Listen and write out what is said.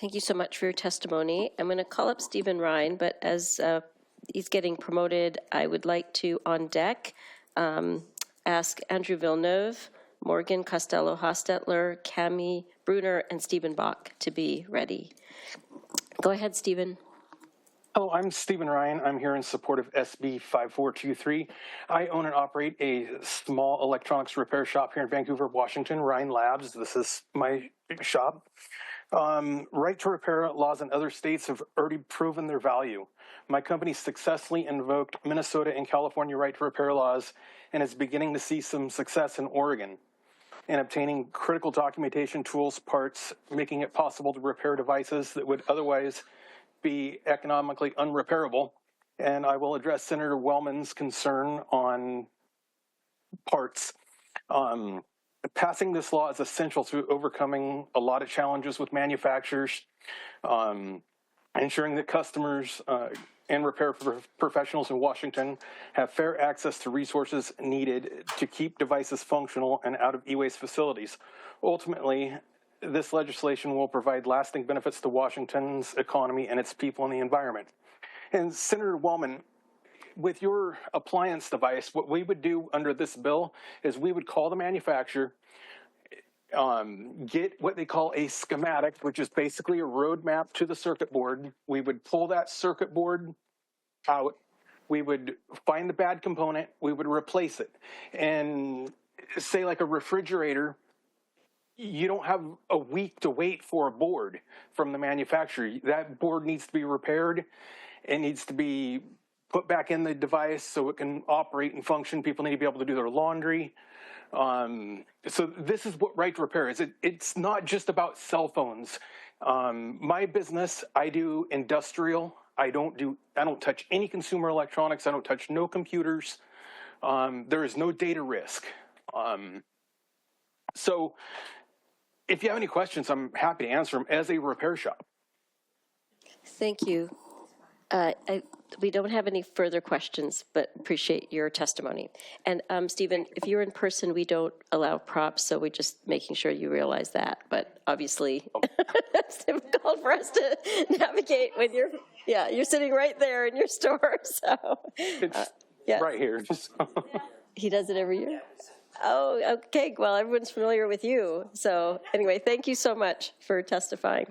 Thank you so much for your testimony. I'm going to call up Stephen Ryan, but as he's getting promoted, I would like to, on deck, ask Andrew Villeneuve, Morgan Costello-Hostetler, Cami Brunner, and Stephen Bach to be ready. Go ahead, Stephen. Hello, I'm Stephen Ryan. I'm here in support of SB5423. I own and operate a small electronics repair shop here in Vancouver, Washington, Ryan Labs. This is my shop. Right to repair laws in other states have already proven their value. My company successfully invoked Minnesota and California right to repair laws and is beginning to see some success in Oregon in obtaining critical documentation tools, parts, making it possible to repair devices that would otherwise be economically unrepairable. And I will address Senator Wellman's concern on parts. Passing this law is essential to overcoming a lot of challenges with manufacturers, ensuring that customers and repair professionals in Washington have fair access to resources needed to keep devices functional and out of e-waste facilities. Ultimately, this legislation will provide lasting benefits to Washington's economy and its people and the environment. And Senator Wellman, with your appliance device, what we would do under this bill is we would call the manufacturer, get what they call a schematic, which is basically a roadmap to the circuit board. We would pull that circuit board out. We would find the bad component. We would replace it. And say like a refrigerator, you don't have a week to wait for a board from the manufacturer. That board needs to be repaired. It needs to be put back in the device so it can operate and function. People need to be able to do their laundry. So this is what right to repair is. It's not just about cell phones. My business, I do industrial. I don't touch any consumer electronics. I don't touch no computers. There is no data risk. So if you have any questions, I'm happy to answer them as a repair shop. Thank you. We don't have any further questions, but appreciate your testimony. And Stephen, if you're in person, we don't allow props, so we're just making sure you realize that. But obviously, it's difficult for us to navigate when you're sitting right there in your store. So it's yeah. Right here. He does it every year? Oh, okay. Well, everyone's familiar with you. So anyway, thank you so much for testifying.